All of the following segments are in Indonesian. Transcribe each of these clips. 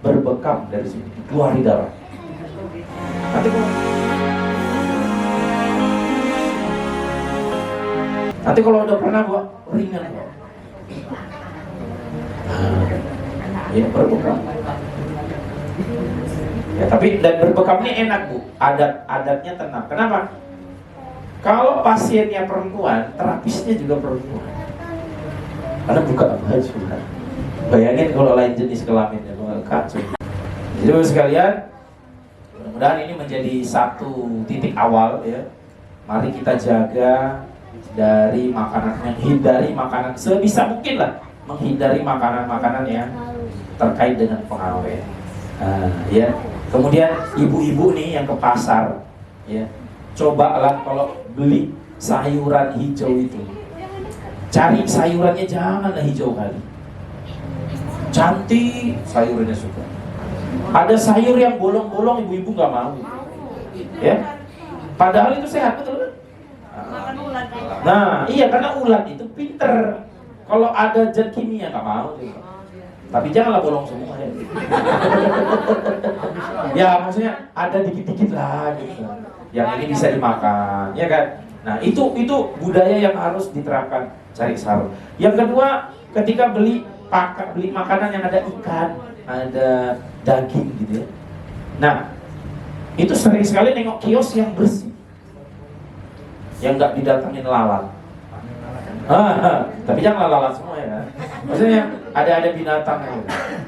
berbekam dari sini 2 hari darah. Nanti kalau udah pernah buat ringan kok. Ya berbekam. Ya tapi dan berbekam ini enak Bu. Adatnya tenang. Kenapa? Kalau pasiennya perempuan, terapisnya juga perempuan. Karena buka baju. Bayangin kalau lain jenis kelaminnya, kacau. Jadi sekalian, mudah-mudahan ini menjadi satu titik awal ya. Mari kita jaga dari makanan, menghindari makanan sebisa mungkin lah, menghindari makanan-makanan yang terkait dengan pengawet. Ya. Kemudian ibu-ibu nih yang ke pasar, ya, cobalah kalau beli sayuran hijau itu, cari sayurannya janganlah hijau kali. Cantik sayurannya suka. Ada sayur yang bolong-bolong ibu-ibu nggak mau, ya. Padahal itu sehat betul kan? Nah, iya karena ulat itu pinter. Kalau ada zat kimia nggak mau juga. Tapi janganlah bolong semua ya. Ya maksudnya ada dikit-dikit lah gitu. Yang ini bisa dimakan, ya kan? Nah itu budaya yang harus diterapkan, cari sarung. Yang kedua, ketika beli makanan yang ada ikan, ada daging gitu ya. Nah itu sering sekali nengok kios yang bersih, yang nggak didatangin lalat. Tapi jangan lalat semua ya. Maksudnya ada binatang gitu.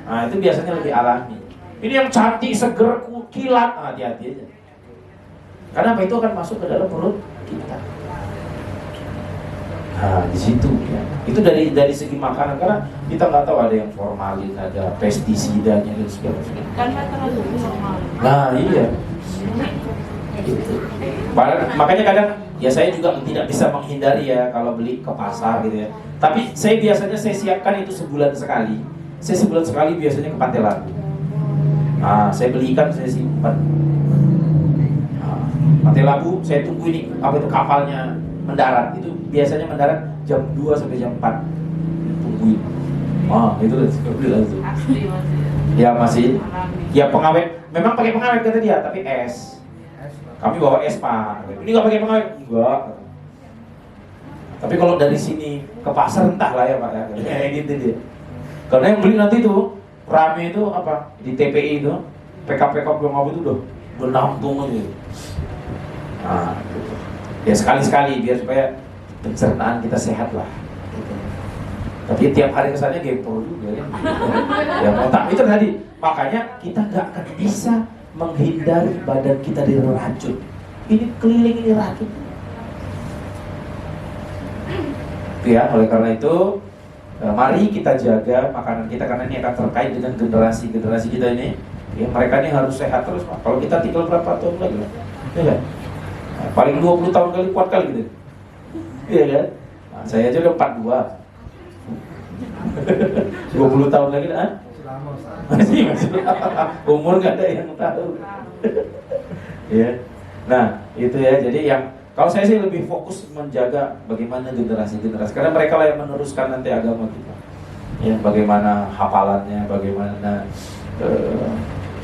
Nah itu biasanya lebih alami. Ini yang cantik, seger, kilat, hati-hati aja. Karena apa? Itu akan masuk ke dalam perut kita. Nah di situ ya. Itu dari segi makanan, karena kita nggak tahu ada yang formalin, ada pestisidanya dan segala macam. Karena terlalu formalin. Nah iya. Gitu. Makanya kadang ya saya juga tidak bisa menghindari ya kalau beli ke pasar gitu ya. Tapi saya biasanya siapkan itu sebulan sekali. Saya sebulan sekali biasanya ke Pantai Labu. Nah, saya beli ikan, saya simpan. Nah, Pantai Labu saya tunggu ini apa itu kapalnya mendarat. Itu biasanya mendarat jam 2 sampai jam 4. Tungguin. Itu langsung. Ya masih. Ya pengawet. Memang pakai pengawet kata dia, tapi es. Kami bawa es Pak. Ini nggak pakai pengawet? Enggak. Tapi kalau dari sini ke pasar entahlah ya Pak. Kayak gitu dia. Karena yang beli nanti tuh rame itu apa? Di TPI itu PK-PK pengawet itu udah bernampung aja. Nah, gitu. Ya sekali-sekali biar supaya pencernaan kita sehat lah. Gitu. Tapi tiap hari kesannya gempol juga ya. Ya mau tak itu tadi. Makanya kita nggak akan bisa menghindari badan kita dari racun. Ini keliling ini racun. Ya, oleh karena itu mari kita jaga makanan kita karena ini akan terkait dengan generasi kita ini. Ya, mereka ini harus sehat terus Pak. Kalau kita tinggal berapa tahun lagi, ya kan? Nah, paling 20 tahun kali kuat kali gitu. Iya kan? Nah, saya aja udah 42. 20 tahun lagi kan? Masih umur nggak ada yang tahu. Ya. Nah itu ya, jadi yang kalau saya sih lebih fokus menjaga bagaimana generasi karena mereka lah yang meneruskan nanti agama kita. Ya, bagaimana hafalannya, bagaimana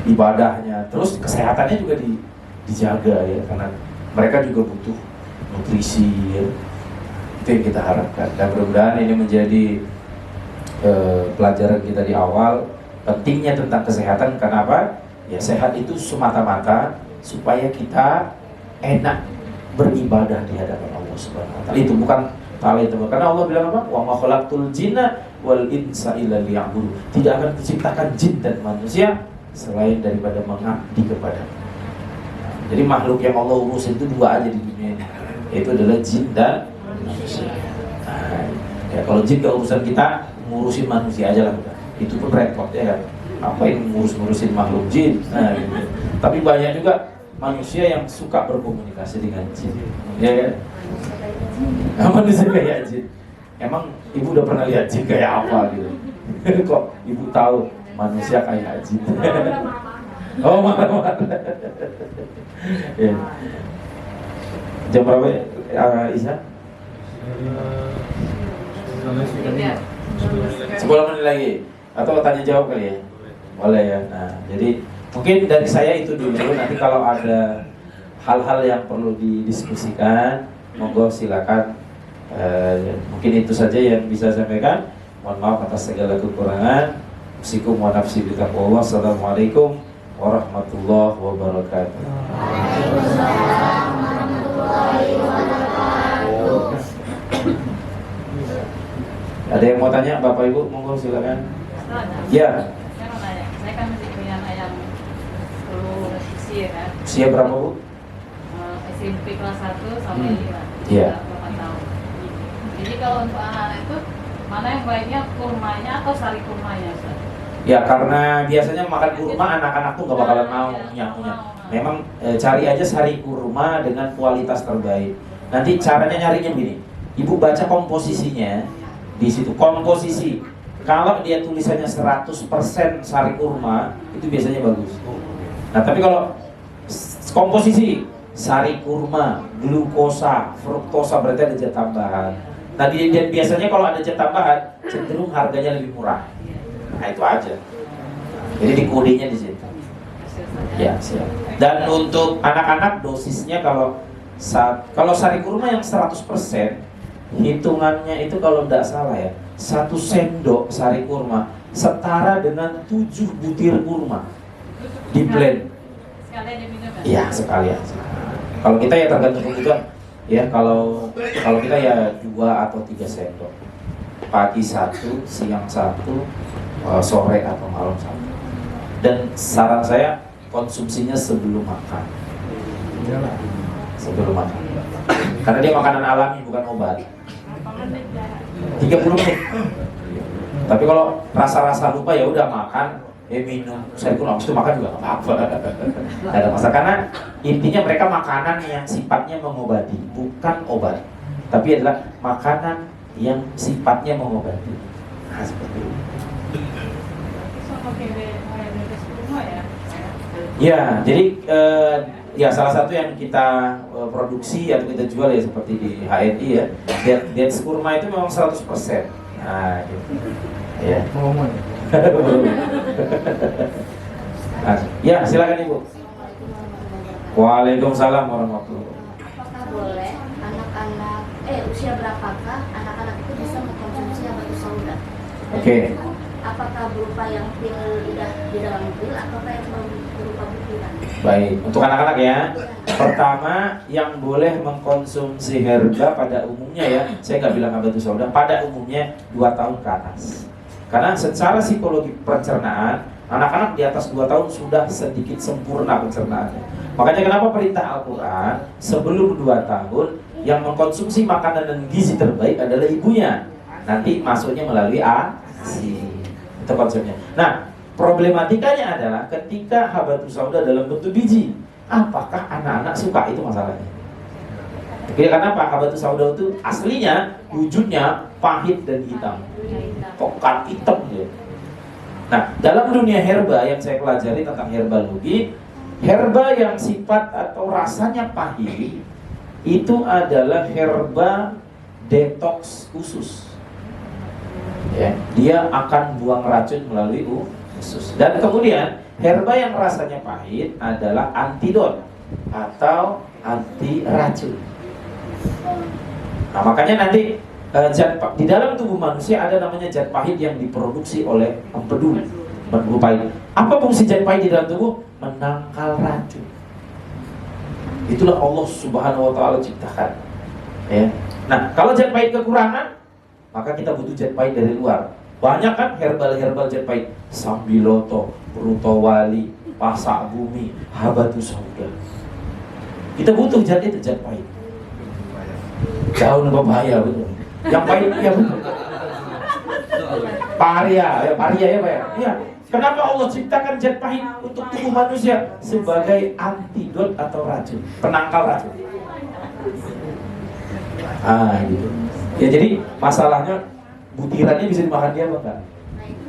ibadahnya, terus kesehatannya juga dijaga ya, karena mereka juga butuh nutrisi ya. Itu yang kita harapkan dan mudah-mudahan ini menjadi pelajaran kita di awal. Pentingnya tentang kesehatan, karena apa? Ya sehat itu semata-mata supaya kita enak beribadah di hadapan Allah Subhanahu wa taala. Itu bukan talent, karena Allah bilang apa? Wa ma khalaqtul jinna wal insa illa liya'budun. Tidak akan diciptakan jin dan manusia selain daripada mengabdi kepada. Jadi makhluk yang Allah urus itu 2 aja di dunia ini. Itu adalah jin dan manusia. Nah, ya kalau jin ke urusan kita, ngurusin manusia aja lah udah. Itu pun repot ya kan. Apa yang ngurusin makhluk jin? Nah, gitu. Tapi banyak juga manusia yang suka berkomunikasi dengan jin. Ya kan? Nah, manusia kayak jin. Emang ibu udah pernah lihat jin kayak apa gitu? Kok ibu tahu manusia kayak jin? Oh, marah-marah. Ya. Jam berapa Isa? 10 menit lagi. Atau tanya jawab kali ya? Boleh ya. Nah, jadi mungkin dari saya itu dulu. Nanti kalau ada hal-hal yang perlu didiskusikan, monggo silakan. Mungkin itu saja yang bisa saya sampaikan. Mohon maaf atas segala kekurangan. Usikum wa nafsi bitaqwallah. Assalamualaikum warahmatullahi wabarakatuh. Waalaikumsalam warahmatullahi wabarakatuh. Ada yang mau tanya, Bapak Ibu? Monggo silakan. Ya. Saya mau tanya, saya kan masih punya ayam 10 usia kan. Usia berapa, Bu? SMP kelas 1 sampai 5. Iya. Berapa tahun. Jadi kalau untuk anak-anak itu mana yang baiknya, kurmanya atau sari kurmanya, Ustaz? Ya, karena biasanya makan kurma anak-anak tuh gak bakalan mau punya. Memang cari aja sari kurma dengan kualitas terbaik. Nanti caranya nyarinya begini. Ibu baca komposisinya di situ. Komposisi. Kalau dia tulisannya 100% sari kurma, itu biasanya bagus. Nah, tapi kalau komposisi sari kurma, glukosa, fruktosa, berarti ada zat tambahan. Nah, dan biasanya kalau ada zat tambahan, cenderung harganya lebih murah. Nah, itu aja. Jadi di kodenya di situ. Ya, siap. Dan untuk anak-anak dosisnya kalau sari kurma yang 100%, hitungannya itu kalau tidak salah ya, 1 sendok sari kurma setara dengan 7 butir kurma di blend. Sekalian diminum ya? Iya, sekalian. Kalau kita ya tergantung kebutuhan. Ya, kalau kita ya 2 atau 3 sendok. Pagi 1, siang 1, sore atau malam 1. Dan saran saya konsumsinya sebelum makan. Sebelum makan. Karena dia makanan alami bukan obat. 30 menit. Tapi kalau rasa-rasa lupa ya udah makan, minum. Saya pun habis itu makan juga nggak apa-apa. Tidak ada masalah karena intinya mereka makanan yang sifatnya mengobati, bukan obat. Tapi adalah makanan yang sifatnya mengobati. Nah, seperti itu. Sama kayak kurma ya? Ya, jadi ya salah satu yang kita produksi atau kita jual ya seperti di HNI ya, Dates kurma itu memang 100%. Nah, gitu. Ya. Nah, ya, silakan Ibu. Waalaikumsalam warahmatullahi wabarakatuh. Apakah boleh anak-anak usia berapakah anak-anak itu bisa mengkonsumsi habatus sauda? Oke. Apakah berupa yang pil di dalam pil ataukah yang berupa butiran? Baik, untuk anak-anak ya. Pertama, yang boleh mengkonsumsi herba pada umumnya ya, saya nggak bilang habatus sauda, pada umumnya 2 tahun ke atas. Karena secara psikologi pencernaan, anak-anak di atas 2 tahun sudah sedikit sempurna pencernaannya. Makanya kenapa perintah Al-Quran sebelum 2 tahun yang mengkonsumsi makanan dan gizi terbaik adalah ibunya. Nanti masuknya melalui ASI. Itu konsepnya. Nah, problematikanya adalah ketika habatus sauda dalam bentuk biji, apakah anak-anak suka? Itu masalahnya. Jadi karena apa? Habatus sauda itu aslinya wujudnya pahit dan hitam, pekat hitam dia. Nah, dalam dunia herba yang saya pelajari tentang herbalogi, herba yang sifat atau rasanya pahit itu adalah herba detox khusus. Ya, dia akan buang racun melalui usus. Dan kemudian herba yang rasanya pahit adalah antidot atau anti racun. Nah, makanya nanti di dalam tubuh manusia ada namanya zat pahit yang diproduksi oleh empedu pahit. Apa fungsi zat pahit di dalam tubuh? Menangkal racun. Itulah Allah Subhanahu wa taala ciptakan. Ya. Nah, kalau zat pahit kekurangan, maka kita butuh zat pahit dari luar. Banyak kan herbal zat pahit, sambiloto, brutowali, pasak bumi, habatus sauda. Kita butuh zat itu, zat pahit. Daun pepaya betul. Yang pahit ya betul. Paria ya Pak ya. Iya. Kenapa Allah ciptakan zat pahit untuk tubuh manusia sebagai antidot atau racun, penangkal racun. Gitu. Ya jadi masalahnya butirannya bisa dimakan dia apa enggak? Nah itu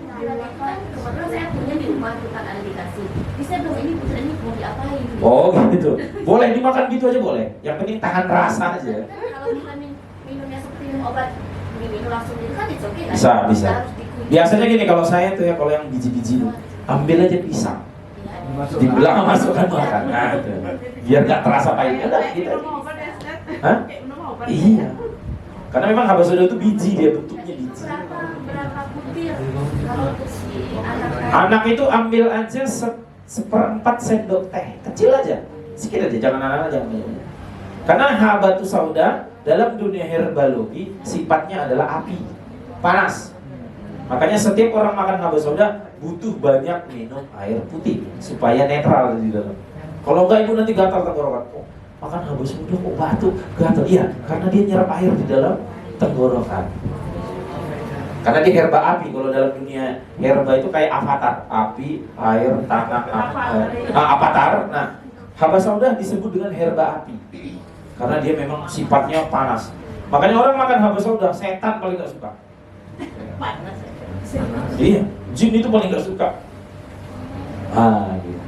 kebetulan saya punya di rumah bukan ada dikasih. Bisa dong ini butiran ini mau diapain? Oh gitu. Boleh dimakan gitu aja boleh. Yang penting tahan rasa aja. Kalau misalnya minumnya seperti minum obat, diminum langsung itu kan it's okay kan? Bisa. Harus dikunyah. Biasanya gini kalau saya tuh ya, kalau yang biji-biji tuh ambil aja pisang, dibelah masukkan makan. Nah, itu. Biar nggak terasa pahitnya. Udah, gitu aja. Hah? Iya. Karena memang habat sauda itu biji, dia bentuknya biji. Berapa butir kalau untuk si anak? Anak itu ambil aja seperempat sendok teh, kecil aja, sedikit aja, jangan anak-anak jangan banyak. Karena habatus sauda dalam dunia herbalogi sifatnya adalah api, panas. Makanya setiap orang makan habatus sauda butuh banyak minum air putih supaya netral di dalam. Kalau enggak ibu nanti gatal tenggorokan. Oh, makan habatus sauda kok batuk, gatal. Iya, karena dia nyerap air di dalam tenggorokan. Karena dia herba api. Kalau dalam dunia herba itu kayak avatar, api, air, tanah, avatar. Nah, habatus sauda disebut dengan herba api karena dia memang sifatnya panas. Makanya orang makan habatus sauda, setan paling gak suka. Panas. Iya, jin itu paling gak suka. Gitu.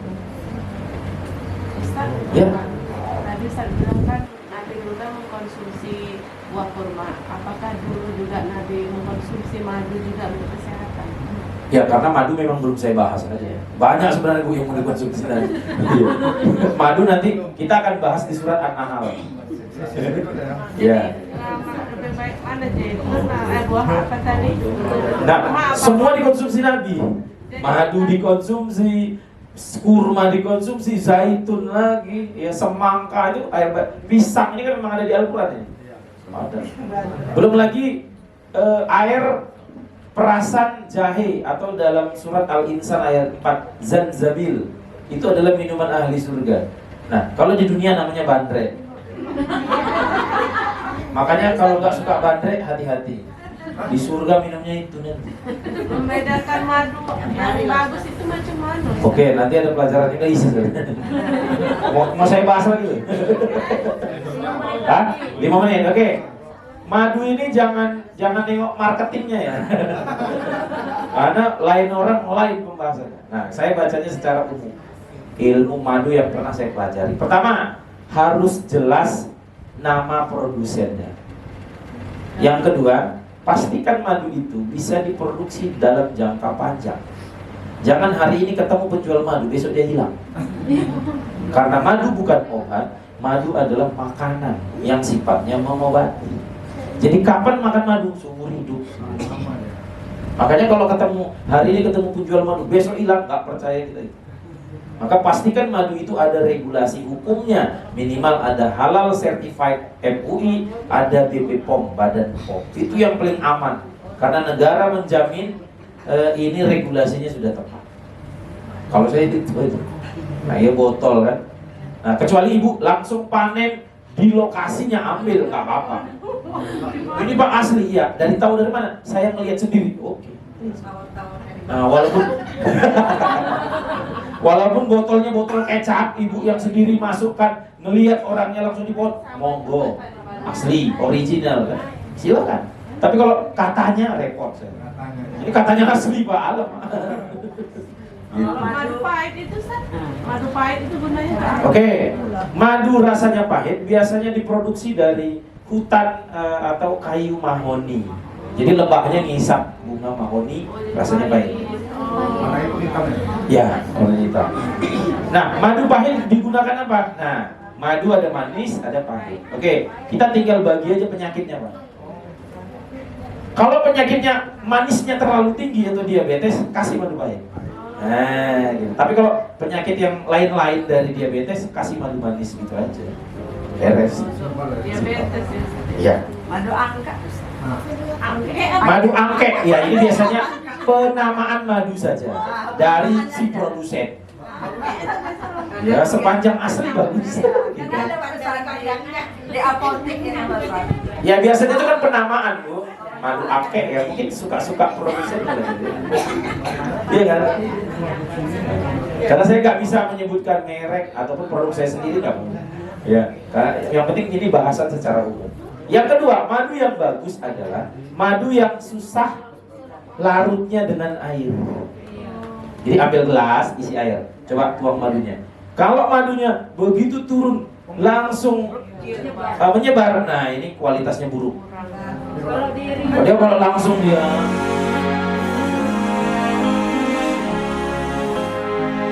Ustaz, Ya. tadi Ustaz bilang kan Nabi juga mengkonsumsi buah kurma. Apakah dulu juga Nabi mengkonsumsi madu juga untuk kesehatan? Ya, karena madu memang belum saya bahas aja ya. Banyak sebenarnya Bu yang mau dikonsumsi nanti. Iya. Madu nanti kita akan bahas di surat An-Nahl. Ya. Lebih baik mana jadi buah apa tadi? Nah, semua dikonsumsi Nabi. Madu dikonsumsi, kurma dikonsumsi, zaitun lagi, ya semangka itu, air pisang ini kan memang ada di Al-Qur'an ini. Ada. Belum lagi air perasan jahe atau dalam surat Al-Insan ayat 4 zanzabil itu adalah minuman ahli surga. Nah, kalau di dunia namanya bandrek. Makanya kalau nggak suka bandrek hati-hati. Di surga minumnya itu nanti. Membedakan madu yang bagus itu macam mana? Oke, nanti ada pelajaran ini isi. Mau saya bahas lagi? Hah? 5 menit, oke. Madu ini jangan nengok marketingnya ya. Karena lain orang lain pembahasannya. Nah, saya bacanya secara umum. Ilmu madu yang pernah saya pelajari. Pertama, harus jelas nama produsennya. Yang kedua, pastikan madu itu bisa diproduksi dalam jangka panjang. Jangan hari ini ketemu penjual madu, besok dia hilang. Karena madu bukan obat, madu adalah makanan yang sifatnya mengobati. Jadi kapan makan madu? Seumur hidup. Makanya kalau ketemu hari ini ketemu penjual madu, besok hilang, nggak percaya kita itu. Maka pastikan madu itu ada regulasi hukumnya, minimal ada halal certified MUI, ada BPOM, Badan POM. Itu yang paling aman, karena negara menjamin ini regulasinya sudah tepat. Kalau saya itu, nah ya botol kan. Nah kecuali ibu langsung panen di lokasinya ambil, nggak apa-apa. Ini Pak asli ya, tahu dari mana? Saya melihat sendiri. Oke. Nah walaupun botolnya botol kecap, ibu yang sendiri masukkan, ngelihat orangnya langsung dipot, monggo, asli, original kan, silakan. Tapi kalau katanya repot saya. Ini katanya asli Pak Alam. Madu pahit itu madu pahit itu gunanya apa? Oke, madu rasanya pahit biasanya diproduksi dari hutan atau kayu mahoni. Jadi lebahnya ngisap bunga mahoni, rasanya pahit. Warna itu hitam ya? Ya, warna hitam. Nah, madu pahit digunakan apa? Nah, madu ada manis, ada pahit. Oke, kita tinggal bagi aja penyakitnya, Pak. Kalau penyakitnya manisnya terlalu tinggi atau diabetes, kasih madu pahit. Nah, gitu. Tapi kalau penyakit yang lain-lain dari diabetes, kasih madu manis gitu aja. Beres. Diabetes ya. Iya. Madu angka. Madu angke, ya ini biasanya penamaan madu saja dari si produsen. Ya sepanjang asli bagus. Gitu. Di apotek ini Ya biasanya itu kan penamaan Bu. Madu angke ya mungkin suka-suka produsen. Iya kan? Karena saya nggak bisa menyebutkan merek ataupun produk saya sendiri nggak boleh. Ya, karena yang penting ini bahasan secara umum. Yang kedua, madu yang bagus adalah madu yang susah larutnya dengan air. Jadi ambil gelas, isi air, coba tuang madunya. Kalau madunya begitu turun langsung menyebar, nah ini kualitasnya buruk. Kalau langsung dia